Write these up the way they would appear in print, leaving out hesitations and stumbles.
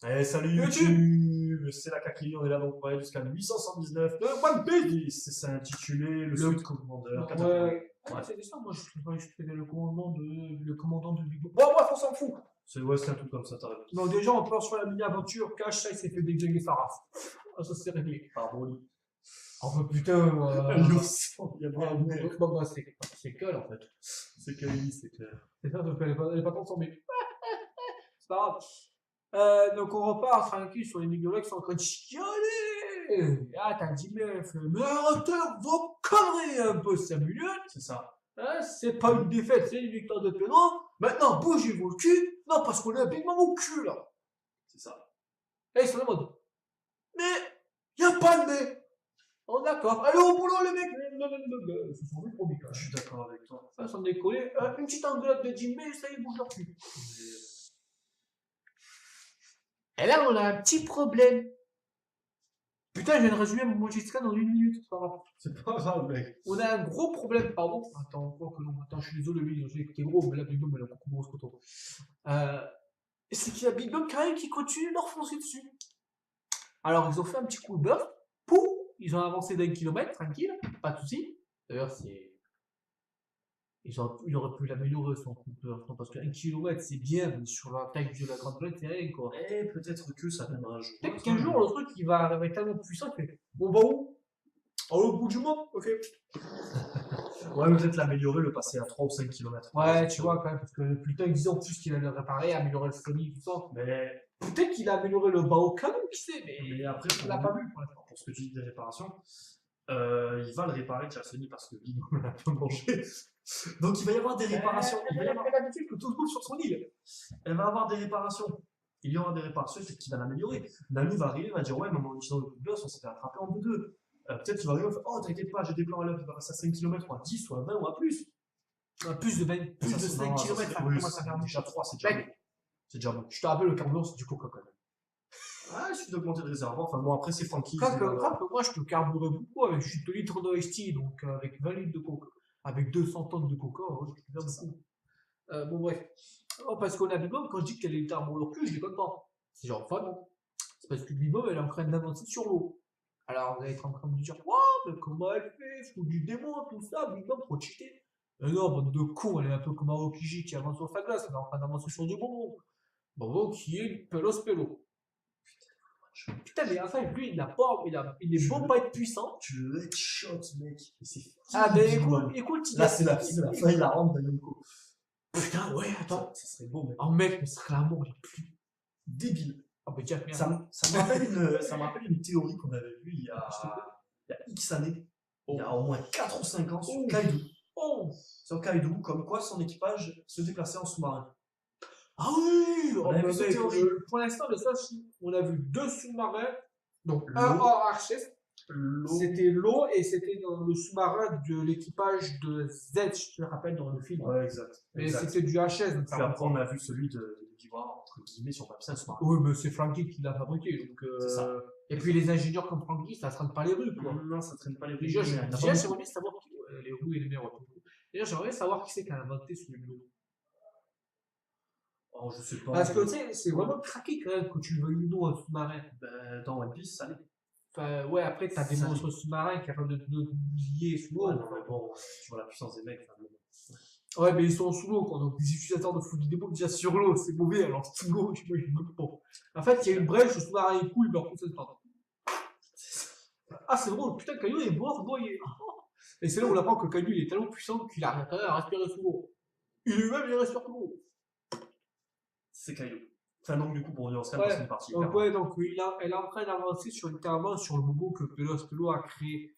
Eh, salut YouTube, c'est la Kakili, on est là donc ouais, jusqu'à 879. One Piece. C'est intitulé le Le- Sweet Commander. Ouais, c'est ça, moi je faisais le commandant de Big Mom. Bon, bref, on s'en fout. C'est un truc comme ça, t'as raison. Donc, déjà, on part sur la mini-aventure. Cash, ça, il s'est fait déglinguer sa race. Ah, ça, c'est réglé. Pardon. Enfin, putain, L'ours, il y a ouais, bien une merde. bon, bah, c'est que en fait. C'est Kali, c'est clair. C'est ça, parce qu'elle est pas contente, mais c'est pas grave. Donc, on repart tranquille sur les mignolettes qui sont en train de chialer. Ah, t'as dit, mais arrêtez vos conneries un peu, Samuel. C'est ça. Hein, c'est pas une défaite, c'est une victoire de pénal. Maintenant, bougez-vous le cul. Non, parce qu'on a un Big Mom au cul, là. C'est ça. Et ils sont en mode. Mais, y a pas de mais. Oh, d'accord. Allez au boulot, les mecs. Ce sont des promis, quand Je même. suis d'accord avec toi. Ça, sans déconner. Une petite engueulade de Jimmy, ça y est, bouge leur cul. Et là, on a un petit problème. Putain, je viens de résumer mon Mojiska dans 1 minute. C'est pas grave. C'est pas grave, mec. On a un gros problème, pardon. Attends, quoi que non. Attends, je suis désolé, lui, j'ai écouté gros, mais là, Big Mom, elle a beaucoup gros ce coton. C'est qu'il y a Big Mom quand même qui continue de leur foncer dessus. Alors, ils ont fait un petit coup de bœuf. Pouf, ils ont avancé d'1 kilomètre, tranquille, pas de soucis. D'ailleurs, il aurait pu l'améliorer son coup de bœuf, non, parce que 1 kilomètre, c'est bien, mais sur la taille de la grande planète, c'est rien, quoi. Eh, peut-être que ça viendra un jour. Peut-être qu'un jour, le truc, il va arriver tellement puissant que, on va où? Au bout du monde, ok. Ouais, peut-être l'améliorer, le passer à 3 ou 5 km. Ouais, tu vois, quand même, parce que plus tard, ils disaient en plus qu'il allait le réparer, améliorer le Sony, tout ça. Mais, Peut-être qu'il a amélioré le bas au canon, qui sait, mais mais après, on l'a pas vu pour l'instant. pour ce que tu dis des réparations, il va le réparer, Sony, parce que Big Mom l'a un peu mangé. Donc il va y avoir des réparations. Il va y avoir... l'habitude que tout se bouge sur son île. Elle va avoir des réparations. Il y aura des réparations, peut-être qu'il va l'améliorer. Nami va arriver, va dire ouais, maman, en utilisant le coup de boss, on s'est fait attraper en 2-2. Peut-être qu'il va arriver, oh, t'inquiète pas, j'ai des plans à l'heure qui va passer à 5 km, ou à 10, ou à 20, ou à plus. Plus de 20, plus de 5 km, ça commence à faire déjà 3, c'est déjà Mec. bon. C'est déjà bon. Je te rappelle, le carburant, c'est du coca quand même. Ah, il suffit d'augmenter le réservoir. Enfin bon, après, c'est Frankie. Quand moi, je peux carburer beaucoup avec juste 2 litres de ST, donc avec 20 litres de coca. Avec 200 tonnes de coca, ouais, je peux faire beaucoup. Bon, bref. Oh, parce qu'on a Big Mom, quand je dis qu'elle est tard au cul, je déconne pas. C'est genre, enfin, non. C'est parce que Big Mom, elle est en train d'avancer sur l'eau. Alors, vous allez être en train de me dire, waouh, mais comment elle fait? Faut du démon, tout ça, Big Mom, trop cheater. Mais non, bande de cons, elle est un peu comme Aokiji qui avance sur sa glace, elle est en train d'avancer sur du bonbon. Bonbon qui est Pelos Pelo. Putain, mais enfin, lui, il a pas, il est beau pas être puissant. Tu le headshot, mec. Ah, ben écoute, là, c'est la fin, il la rentre dans Yonko. Putain, ouais, attends. Ça serait beau, mec. Oh, mec, mais c'est l'amour, il est plus Débile. Ah, mais Jack, merde. Ça me rappelle une théorie qu'on avait vue il y a X années. Il y a au moins 4 ou 5 ans sur Kaido. Sur Kaido, comme quoi son équipage se déplaçait en sous-marin. Ah oui, on a vu cette théorie. Pour l'instant, le seul, on a vu 2 sous-marins, donc un hors HS, c'était l'eau et c'était dans le sous-marin de l'équipage de Z, je te le rappelle dans le film. Ouais, exact. Mais c'était du HS. Donc puis après, on a vu celui de Giva, entre guillemets, sur papier, un sous-marin. Oui, mais c'est Frankie qui l'a fabriqué. Donc, c'est ça. Et puis les ingénieurs comme Frankie, ça traîne pas les rues, quoi. Non, ça traîne pas les rues. Déjà, j'aimerais bien savoir qui. Les roues et les mers. Déjà, j'aimerais savoir qui c'est qui a inventé ce numéro. Oh, je sais pas. Parce que tu sais, c'est vraiment craqué quand même que tu veux une eau en sous-marin. Ben, dans One Piece, ça l'est. Enfin, ouais, après, t'as des monstres sous-marins qui capables de te bousiller sous l'eau. Ouais, non, mais bon, tu vois la puissance des mecs. Ouais, mais ils sont sous l'eau, quoi. Donc, les utilisateurs de foot vidéo déjà sur l'eau, c'est mauvais. Alors, sous l'eau, tu vois, ils me pas. En fait, il y a une brèche, le sous-marin est cool, mais par contre, c'est pas. Ah, c'est drôle, putain, Caillou est mort noyé. Et c'est là où on apprend que Caillou il est tellement puissant qu'il arrive à respirer sous l'eau. Il lui-même, il respire sous l'eau. C'est Caillou. Enfin, donc, du coup, pour revenir au scan, c'est parti. Donc, ouais, donc, elle est en train d'avancer sur littéralement sur le bobo que Pelos Pelo a créé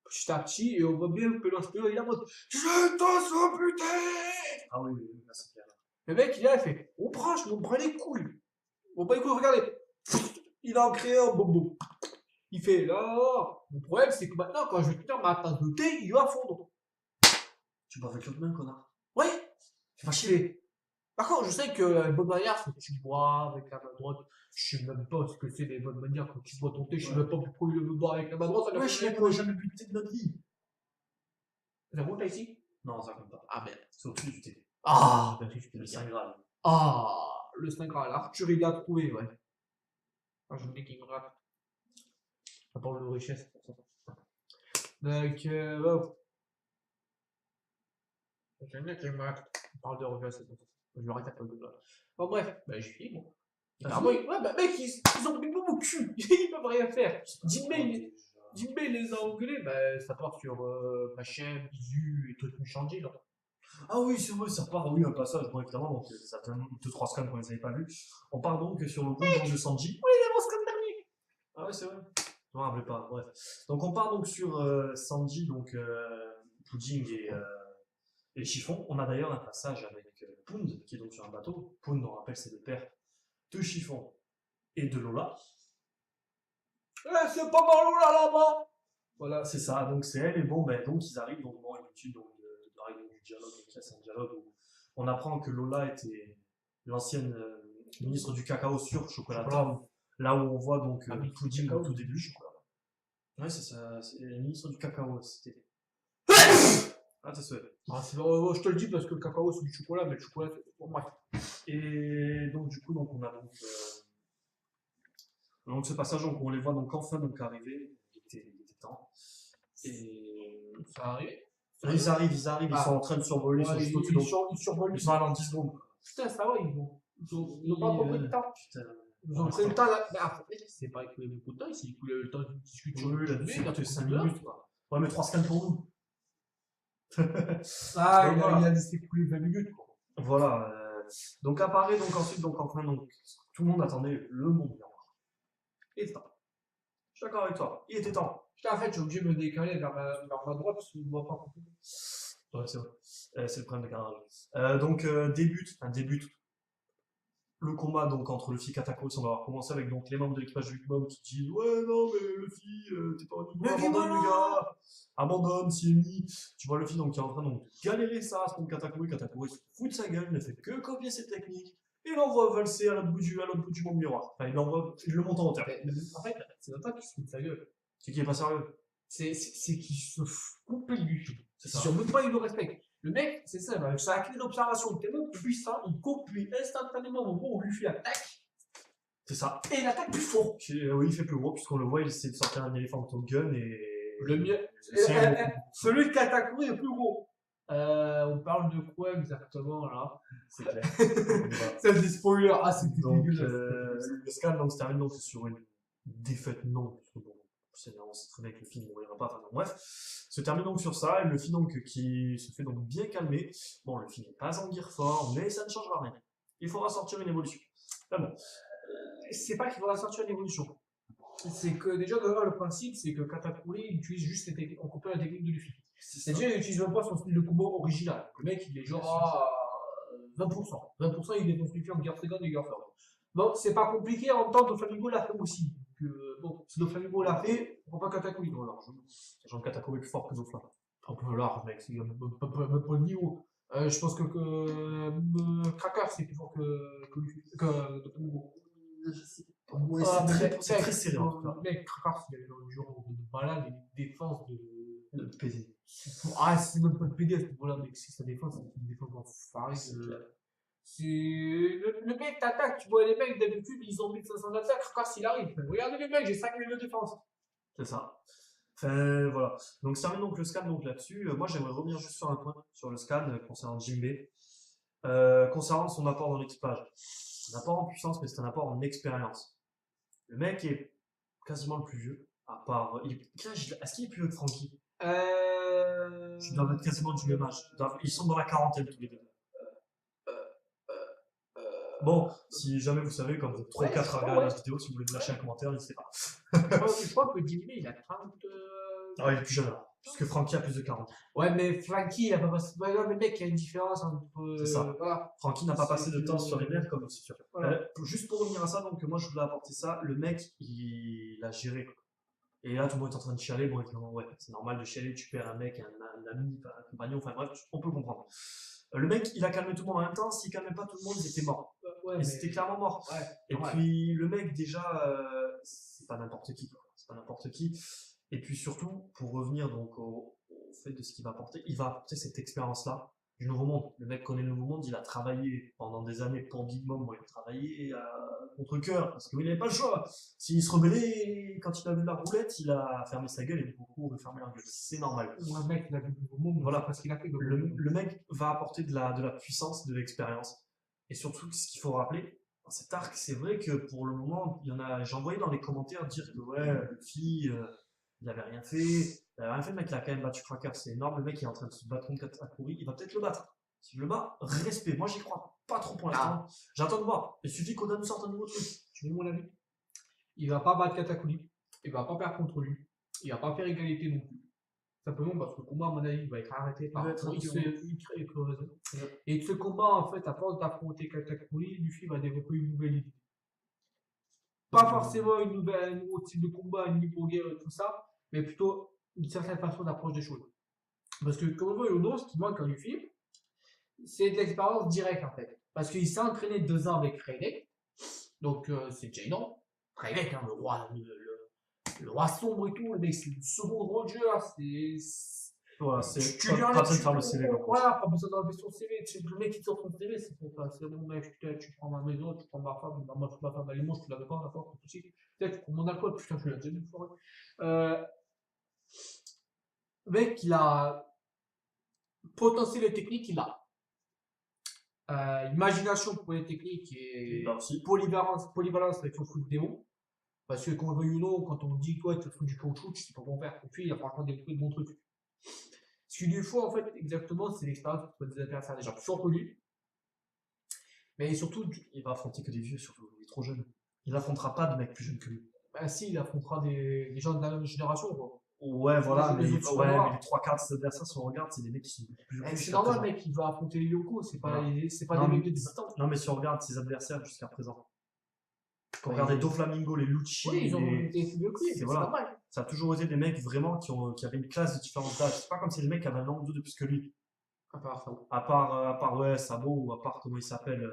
petit à petit, et on voit bien que Pelos Pelo, il est en mode je t'en buter. Ah oui, là, c'est clair. Le mec, il a fait on branche, on prend les couilles. On prend les couilles, regardez. Il a créé un bobo. Il fait là, mon problème, c'est que maintenant, quand je vais tenir ma tasse de thé, il va fondre. Tu bois avec l'autre main, connard. Ouais, c'est pas chier. Par contre, je sais que la bonne manière, c'est que tu bois avec la main droite. Je sais même pas ce que c'est les bonnes manières quand tu bois ton thé. Je sais même pas pourquoi il veut boire avec la main droite. Ouais, je sais qu'on n'a jamais bu de thé de notre vie. Ça compte là ici? Non, ça compte pas. Ah merde. C'est au-dessus du thé. Ah, ben oui, je peux le le dire. Saint Graal. Ah, le Saint Graal. Arthur, il l'a trouvé, ouais. Ah, je me dis qu'il me rate. Ça parle de richesse, pour ça. Donc, ouais. Je me dis qu'il me rate. On parle de richesse, c'est pour ça. Je vais arrêter à peu de là. Bon, bref, bah, j'ai fini, moi. T'as Ouais, fini? bah, mec, ils ont mis au cul. Ils peuvent rien faire. Jinbei les a engueulés, bah, ça part sur machin, bisu et trucs méchangés, là. Ah oui, c'est vrai, ça part, oui, un passage, bon, évidemment, donc ça fait 2-3 scans qu'on les avait pas vus. On part donc sur le compte de Sanji. Oui, il avance comme dernier. Ah ouais, c'est vrai. Je me rappelais pas, bref. Donc on part donc sur Sanji, donc Pudding et Chiffon. On a d'ailleurs un passage avec Pound, qui est donc sur un bateau. Pound, on rappelle, c'est le père de Chiffon et de Lola. C'est pas mal là-bas. Voilà, c'est ça, donc c'est elle, et bon, ben, donc ils arrivent, donc bon, une donc, du dialogue, donc là c'est un dialogue où on apprend que Lola était l'ancienne ministre du cacao sur Chocolat. Là où on voit donc Pudding au tout début. Ouais, c'est ça, c'est la ministre du cacao, c'était. Ah, t'es souhait. Ah, je te le dis parce que le cacao c'est du chocolat, mais le chocolat c'est pour moi. Et donc du coup, donc, on a donc ce passage, donc, on les voit donc enfin donc arriver, il était temps. Et Ça arrive. ils arrivent, ils sont en train de survoler, Ouais, ils sont juste au-dessus, ils survolent. ils sont à dans 10 secondes. Putain, ça va, ils ont pas trop pris le temps. Putain. Ils ont pris le temps là. Mais après, c'est pas écoulé beaucoup de temps, il s'est écoulé le temps d'une discussion. Oui, là, il a c'est 5 d'heures. minutes. Quoi. Ouais, mais 3 scans pour nous. Ah, Donc, il voilà. a laissé couler 20 minutes. Quoi. Voilà. Donc apparaît donc ensuite, donc enfin, donc, tout le monde attendait le monde miroir. Il était temps. Je suis d'accord avec toi. Il était temps. Putain, en fait, j'ai obligé de me décaler vers ma droite parce que je ne vois pas. Ouais, c'est vrai. C'est le problème de cadrage. Donc débute le combat donc entre Luffy et Katakuri. On va commencer avec donc les membres de l'équipage du Big Mom qui disent ouais non mais Luffy t'es pas au niveau, abandonne le gars, abandonne Siemi. Tu vois Luffy donc qui est en train donc, de galérer ça contre Katakuri. Katakuri se fout de sa gueule, ne fait que copier ses techniques et l'envoie valser à l'autre bout du monde miroir. Enfin il le monte en hauteur. Mais en fait, c'est même pas qu'il se fout de sa gueule. C'est qu'il est pas sérieux. C'est qu'il se coupe lui. C'est ça. Sur même pas il le respecte. Le mec, c'est ça, avec sa clé d'observation tellement puissant, il copie instantanément au moment où Luffy attaque. C'est ça. Et il attaque plus fort. Oui, il fait plus gros, puisqu'on le voit, il essaie de sortir un éléphant Top Gun et. Le mieux. Celui de Katakuri est plus gros. On parle de quoi exactement là? C'est clair. C'est des spoilers. Ah, c'est dégueulasse. Le scan donc, se termine donc sur une défaite non, parce que bon, on sait très bien que le film ne mourra pas, enfin bon, bref. Se termine donc sur ça, et le film donc qui se fait donc bien calmer. Bon, le film n'est pas en guerre fort, mais ça ne changera rien. Il faudra sortir une évolution. Ah bon. C'est pas qu'il faudra sortir une évolution. C'est que déjà, le principe, c'est que Katakuri utilise juste on copie la technique de Luffy. C'est-à-dire, il n'utilise même pas son style de combat original. Le mec, il est genre 20%. 20%, il défonce Luffy en guerre seconde et guerre forte. Bon, c'est pas compliqué, en même temps, Doflamingo l'a fait aussi. Donc, bon, si Doflamingo l'a fait, pourquoi pas Katakuri? Non, largement. Sachant que Katakuri est plus fort que Dofla. Un peu large, mec, c'est même pas le niveau. Je pense que Cracker, c'est plus fort que Luffy. Que Doflamingo. Je sais pas. Ouais, c'est très serré en tout cas. Mec, Cracker, il avait dans le genre de malade, une défense de PD. Ah, c'est même pas de PD à ce niveau-là, mec. C'est sa défense, c'est une défense enfoirée. C'est. Le mec t'attaque, tu vois les mecs d'habitude, ils ont 1500 d'attaque, Cracker s'il arrive. Regardez les mecs, j'ai 5000 de défense. C'est ça. Enfin, voilà. Donc, ça termine donc le scan donc là-dessus. Moi, j'aimerais revenir juste sur un point sur le scan concernant Jinbei. Concernant son apport dans l'équipage. Un apport en puissance, mais c'est un apport en expérience. Le mec est quasiment le plus vieux, à part. Est-ce qu'il est plus vieux que Franky? Ils doivent être quasiment du même âge. Ils sont dans la quarantaine tous les deux. Bon, si jamais vous savez, comme vous êtes 3 ou 4 à regarder la vidéo, si vous voulez lâcher un commentaire, n'hésitez pas. Je crois que Jinbei, il a 30. Ah, il est plus jeune là. Puisque Franky a plus de 40. Ouais, mais Franky, il a pas passé. Ouais, non, mais mec, il y a une différence entre. C'est ça. Voilà. Franky n'a pas passé de temps sur les nerfs comme c'est sûr. Voilà. Juste pour revenir à ça, donc moi je voulais apporter ça. Le mec, il a géré. Et là, tout le monde est en train de chialer. Bon, évidemment, ouais, c'est normal de chialer. Tu perds un mec, un ami, un compagnon, enfin bref, on peut comprendre. Le mec, il a calmé tout le monde en même temps. S'il calmait pas tout le monde, ils étaient morts. Ouais, ils étaient clairement morts. Ouais, et puis, le mec, déjà, c'est pas n'importe qui. C'est pas n'importe qui. Et puis surtout, pour revenir donc au fait de ce qu'il va apporter, il va apporter cette expérience-là du Nouveau Monde. Le mec connaît le Nouveau Monde, il a travaillé pendant des années pour Big Mom, il a travaillé contre cœur, parce qu'il n'avait pas le choix. S'il se rebellait, quand il a vu la roulette, il a fermé sa gueule et beaucoup refermé leur gueule. C'est normal. Un mec, il a vu le Nouveau Monde, Voilà. parce qu'il a fait Le mec va apporter de la puissance, de l'expérience. Et surtout, ce qu'il faut rappeler, dans cet arc, c'est vrai que pour le moment, j'en voyais dans les commentaires dire que ouais, Luffy, il avait rien fait. Il avait rien fait, le mec, il a quand même battu Cracker, c'est énorme. Le mec, il est en train de se battre contre Katakuri, il va peut-être le battre. S'il le bat, respect. Moi, j'y crois pas trop pour l'instant. J'attends de voir. Il suffit qu'Oda nous sorte un nouveau truc. Tu veux mon avis? Il va pas battre Katakuri, il va pas perdre contre lui, il va pas faire égalité non plus. Simplement parce que le combat, à mon avis, va être arrêté par Et ce combat, en fait, à force d'affronter Katakuri, Luffy va développer une nouvelle idée. Pas forcément un nouveau type de combat, une niveau guerre et tout ça, mais plutôt une certaine façon d'approche des choses. Parce que, comme on veut ou non, ce qui manque à Luffy, c'est de l'expérience directe, en fait. Parce qu'il s'est entraîné 2 ans avec Rayleigh, donc c'est déjà énorme. Rayleigh, hein, le roi sombre et tout, le mec, c'est le second Roger, Voilà, tu lui pas besoin de faire le CV. Voilà, pas besoin d'enlever son CV. Le mec qui sort son CV, c'est pour ça. C'est bon, mec, putain, tu prends ma maison, tu prends ma femme, ma femme, elle est morte, tu l'avais pas, d'accord, tout de suite. Putain, tu prends mon alcool, putain, je l'ai déjà une fois. Mec, il a potentiel et technique, il a. Imagination pour les techniques et polyvalence avec son foot démon. Parce que qu'on le veuille ou non, quand on dit toi tu fais du caoutchouc, tu sais pas comment faire. Et puis il a franchement développé de bons trucs. Ce qu'il lui faut en fait exactement, c'est l'expérience pour des adversaires déjà plus forts que lui. Mais surtout, il va affronter que des vieux, surtout. Il est trop jeune. Il affrontera pas de mecs plus jeunes que lui. Bah si, il affrontera des gens de la même génération, quoi. Ouais, voilà, mais les 3-4 de ses adversaires, si on regarde, c'est des mecs qui sont plus vieux. C'est normal, mec, il va affronter les Yoko, c'est pas des mecs de 10 ans. Non, mais si on regarde ses adversaires jusqu'à présent. Quand on regarde les Doflamingo, les Lucci, oui, ils ont été plus vieux, c'est normal. Ça a toujours été des mecs vraiment qui avaient une classe de différence d'âge. C'est pas comme si les mecs avaient un an ou deux de plus que lui. À part ouais, Sabo, ou à part comment il s'appelle,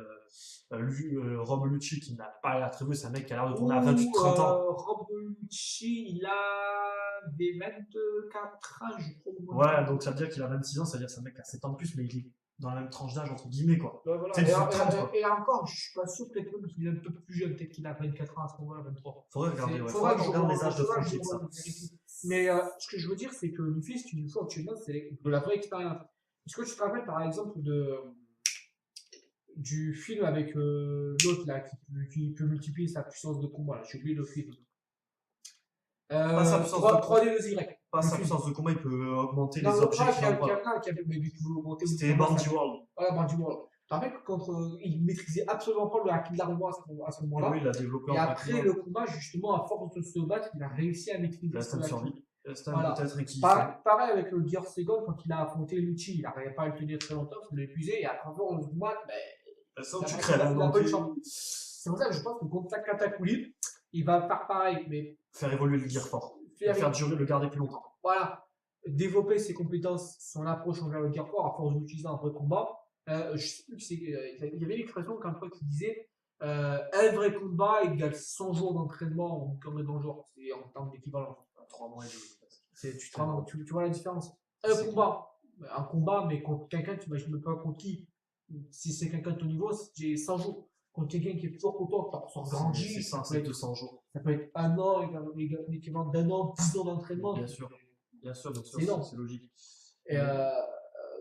Rob Lucci, qui n'a pas l'air très vieux, c'est un mec qui a l'air de tourner à 28-30 ans. Rob Lucci, il a des 24 ans, je crois. Ouais, donc ça veut dire qu'il a 26 ans, ça veut dire que c'est un mec qui a 7 ans de plus, mais il est dans la même tranche d'âge, entre guillemets, quoi. Ouais, voilà. Et encore, je suis pas sûr, peut-être même qu'il est un peu plus jeune, peut-être qu'il a 24 ans à ce moment-là, 23. Faudrait regarder, ouais. Faudrait qu'on regarde les âges de franchise de ça. Mais ce que je veux dire, c'est que Luffy, ce qu'il nous faut actuellement, c'est de la vraie expérience. Est-ce que tu te rappelles, par exemple, du film avec l'autre, là, qui peut multiplier sa puissance de combat, là, j'ai oublié le film. Pas sa puissance de 3D2Y. Pas sa puissance de combat, il peut augmenter les objets qui pouvait augmenter. C'était Bandit World. Voilà, Bandit World. Tu te rappelles que quand il maîtrisait absolument pas le haki de l'armoire à ce moment-là. Oui, il a développé. Et après le combat, justement, à force de se battre, il a réussi à maîtriser ce haki. Voilà. Pareil avec le Gear Second, quand il a affronté Lucci, il n'arrivait pas à le tenir très longtemps, parce qu'il l'a épuisé, et après avoir le combat, tu crèves. C'est pour ça que je pense que contre Katakuri, il va faire pareil, mais faire évoluer le Gear fort. Faire durer, le garder plus longtemps. Voilà. Développer ses compétences, son approche envers le Gear fort à force d'utiliser un vrai combat. Je sais plus il y avait une expression qu'un fois qui disait un vrai combat égale 100 jours d'entraînement en termes dans le genre, c'est en termes d'équivalence. 3 mois et demi. Tu vois la différence. Un combat, mais contre quelqu'un, tu imagines même pas contre qui. Si c'est quelqu'un de ton niveau, j'ai 100 jours. Contre quelqu'un qui est plus fort que toi, tu ressors grandi. C'est 200 jours. Ça peut être un an, l'équivalent d'un an, 10 ans d'entraînement. Bien sûr, c'est logique. Et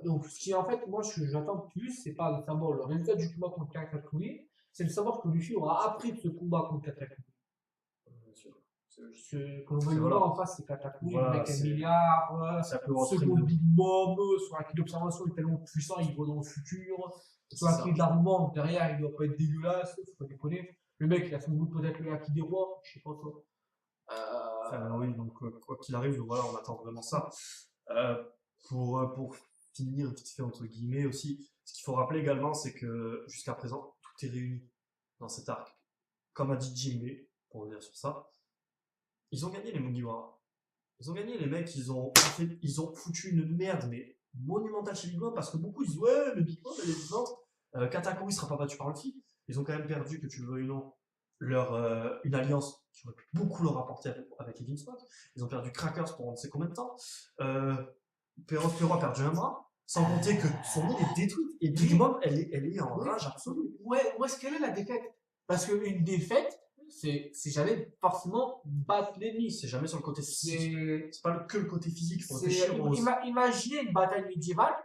donc, ce qui en fait, moi, ce que j'attends plus, c'est pas de savoir le résultat du combat contre Katakuri, c'est de savoir que Luffy aura appris de ce combat contre Katakuri. Bien sûr. Quand on va le voir en face, c'est Katakuri, le mec a milliard, ce Big Mom, son acquis d'observation est tellement puissant, il voit dans le futur. Son acquis de l'armement, derrière, il doit pas être dégueulasse, faut pas déconner. Le mec, il a sans doute peut-être le acquis des rois, je sais pas toi. Oui, donc quoi qu'il arrive, voilà, on attend vraiment ça. Pour finir vite fait entre guillemets aussi, ce qu'il faut rappeler également, c'est que jusqu'à présent, tout est réuni dans cet arc. Comme a dit Jinbe, pour revenir sur ça, ils ont gagné les Mugiwara. Ils ont gagné les mecs, ils ont foutu une merde, mais monumentale chez Big Mom, parce que beaucoup disent ouais, mais Big Mom elle est vivante. Katakuri sera pas battu par Luffy. Ils ont quand même perdu, que tu le veuilles ou non, une alliance qui aurait pu beaucoup leur apporter avec les Spot. Ils ont perdu Crackers pour on ne sait combien de temps. Pero a perdu un bras. Sans compter que son île est détruite. Et Big Mom, elle est en rage absolue. Ouais, où est-ce qu'elle est la défaite? Parce qu'une défaite, c'est jamais forcément battre l'ennemi. C'est jamais sur le côté physique. C'est. C'est pas que le côté physique, il faut c'est- réfléchir aux... Imaginez une bataille médiévale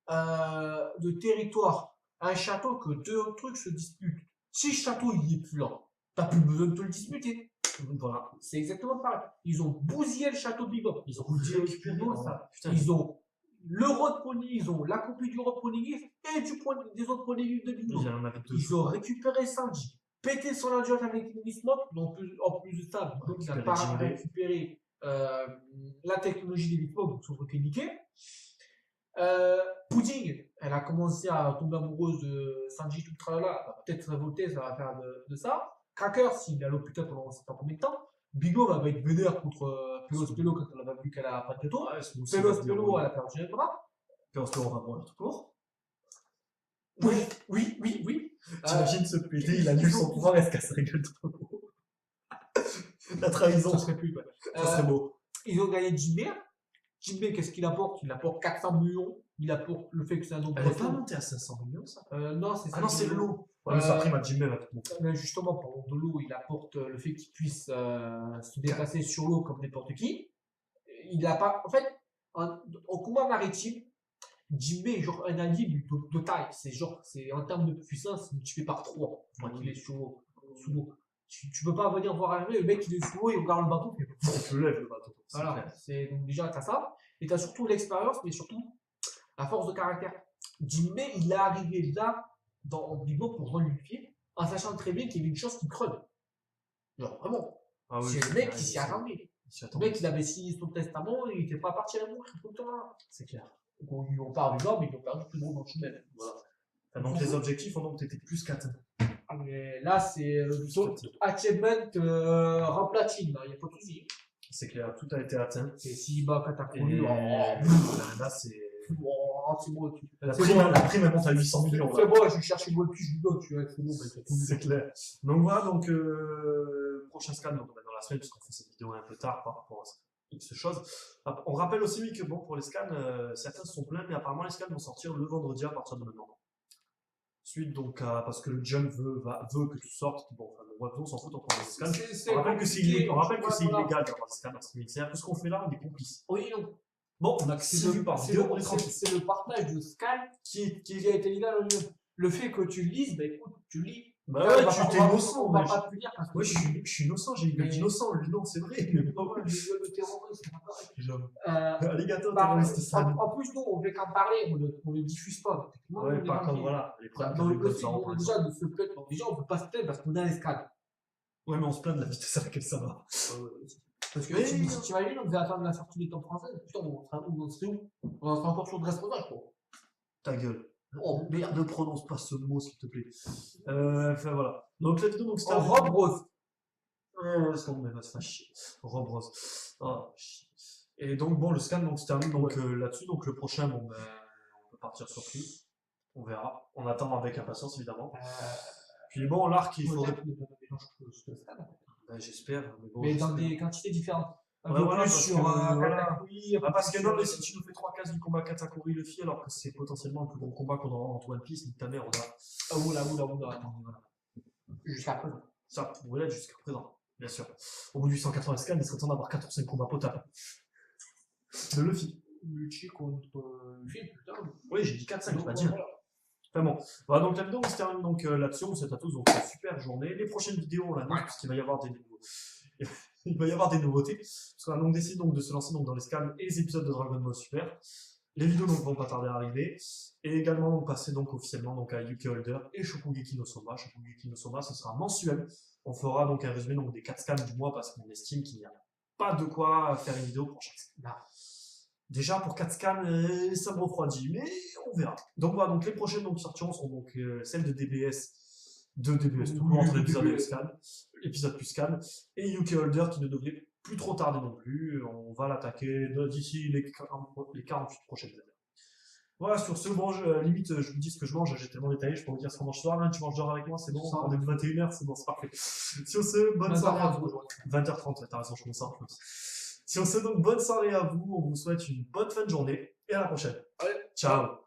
de territoire. Un château que deux trucs se disputent. Si le château il est plus là, t'as plus besoin de te le disputer. Voilà. C'est exactement pareil. Ils ont bousillé le château de Big Mom. Ils ont récupéré, ça. putain. Ils ont l'Euro de Pony, ils ont la copie du Euro de Poneglyph et des autres Poneglyphs de Big Mom. Il en avait deux. Ils ont récupéré Sanji, pété son adjoint avec une Smoke, en plus de ça, donc il n'a pas Jinbei. récupéré la technologie des Big Mom, donc son côté niqué. Pudding, elle a commencé à tomber amoureuse de Sanji, tout le tralala, elle va peut-être se révolter, ça va faire de ça. Cracker, s'il est à l'hôpital pendant je sais pas combien de temps. Big Mom, elle va être vénère contre Pelos Pelo quand elle a vu qu'elle a pas de gâteau. Pelos Pelo, elle a perdu un bras. Pelos Pelo, on va voir tout court. Oui. T'imagines ce PD, il annule son pouvoir, est-ce qu'elle se rigole trop? La trahison. Ça serait plus, ouais. Ça serait beau. Ils ont gagné Jinbei. Jinbei, qu'est-ce qu'il apporte? Il apporte 400 millions. Il apporte le fait que c'est un autre Elle est pas montée à 500 millions, ça? Non, c'est ça. Ah non, c'est le lot. Ouais, mais ça prime à Jinbei, va tout monter. Mais justement, parlant de l'eau, il apporte le fait qu'il puisse se déplacer sur l'eau comme n'importe qui. Il a pas. En fait, au combat maritime, Jinbei est genre un allié de taille. C'est en termes de puissance, multiplié par 3 quand il est sous l'eau. Tu peux pas venir voir arriver, le mec il est sous l'eau, il regarde le bateau. On te lève le bateau. Voilà, donc déjà t'as ça, et t'as surtout l'expérience, mais surtout la force de caractère. Jinbei, il est arrivé là, dans Big Mom pour l'unifier, en sachant très bien qu'il y avait une chose qui creuse. Genre vraiment. Ah oui, c'est le mec qui s'y attendait. Le mec, il avait signé son testament, il était pas parti à la mort, tout le temps. C'est clair. Donc ils ont perdu l'homme, ils ont perdu plus gros dans le chemin. Voilà. Donc les objectifs ont donc été plus qu'atteints. Mais là, c'est le achievement remplatine, il n'y a pas de souci. C'est clair, tout a été atteint. C'est si bas Katakuri. Et là, c'est. C'est bon. La prime, elle monte à 800 millions. C'est bon, je vais chercher le plus, je lui donne, tu vois, c'est bon. C'est clair. Donc voilà, donc, prochain scan, donc on est dans la semaine, puisqu'on fait cette vidéo un peu tard par rapport à X choses. On rappelle aussi, oui, que bon, pour les scans, certains se sont plaints, mais apparemment les scans vont sortir le vendredi à partir de maintenant. Suite donc parce que le Jump veut que tout sorte. Bon, enfin, le webzone on s'en fout, on prend des scans. On rappelle que c'est illégal d'avoir des scans dans ce ministère. Tout ce qu'on fait là, on est complices. Oui, non. Bon, on a que 6 vues par vidéo, on est tranquille. C'est le partage de scan qui a été légal au mieux. Le fait que tu lises, bah écoute, tu lis. Bah ouais, tu t'es innocent. On va pas te punir parce que. Ouais, je suis innocent, j'ai une gueule d'innocent, lui non, c'est vrai. Mais pas mal, le terroriste, c'est pas pareil. Alligator terroriste, ça. En plus, nous, on veut qu'en parler, on le diffuse pas. Ouais, pas comme voilà, les problèmes dans le fait, déjà, de se plaindre. Déjà, on peut pas se plaindre parce qu'on a les scans. Ouais, mais on se plaint de la vitesse à laquelle ça va. Parce que si tu imagines, on devait attendre la sortie des temps françaises. Putain, on serait où? On en serait encore sur le dressage, quoi. Ta gueule. Oh merde, ne prononce pas ce mot, s'il te plaît. Enfin voilà. Donc la vidéo, donc c'était. Robe rose. Est-ce qu'on va se faire chier. Robe rose. Oh, chier. Et donc, bon, le scan donc, se termine donc, là-dessus. Donc le prochain, bon, ben, on peut partir sur lui. On verra. On attend avec impatience, évidemment. Puis bon, l'arc, il faudrait. Ben, j'espère. Mais dans des quantités différentes. Voilà, sur Katakuri. Parce que non, mais si tu nous fais 3 cases du combat Katakuri Luffy, alors que c'est potentiellement le plus gros combat qu'on aura en One Piece, nique ta mère, on a. Ah, oula. Jusqu'à présent. Ça pourrait l'être jusqu'à présent, bien sûr. Au bout du 180 scans, il serait temps d'avoir 4 ou 5 combats potables. De Luffy. Luchi contre Luffy, putain. Oui, j'ai dit 4-5, je pas dit. Enfin bon, voilà, donc la vidéo on se termine donc là-dessus, on souhaite à tous donc une super journée. Les prochaines vidéos, on l'annonce parce qu'il va y avoir des nouveaux. Il va y avoir des nouveautés. Parce qu'on a donc décidé donc de se lancer donc dans les scans et les épisodes de Dragon Ball Super. Les vidéos donc vont pas tarder à arriver. Et également donc passer donc officiellement donc à Yuki Holder et Shokugeki no Soma. Shokugeki no Soma, ce sera mensuel. On fera donc un résumé donc des 4 scans du mois parce qu'on estime qu'il n'y a pas de quoi faire une vidéo pour chaque scan. Déjà pour 4 scans, ça me refroidit, mais on verra. Donc voilà, donc les prochaines donc, sortiront seront donc celles de DBS, tout le entre l'épisode et le scan, l'épisode plus scan, et Yuki Holder qui ne devrait plus trop tarder non plus. On va l'attaquer d'ici les 48 prochaines années. Voilà, sur ce, bon, limite, je vous dis ce que je mange, j'ai tellement détaillé, je peux vous dire ce qu'on mange ce soir, hein, tu manges dehors avec moi, c'est bon, on est 21h, c'est bon, c'est parfait. Sur ce, bonne soirée à vous. 20h30, t'as raison, je me sens. Si on se donc bonne soirée à vous, on vous souhaite une bonne fin de journée, et et à la prochaine. Allez, Ciao.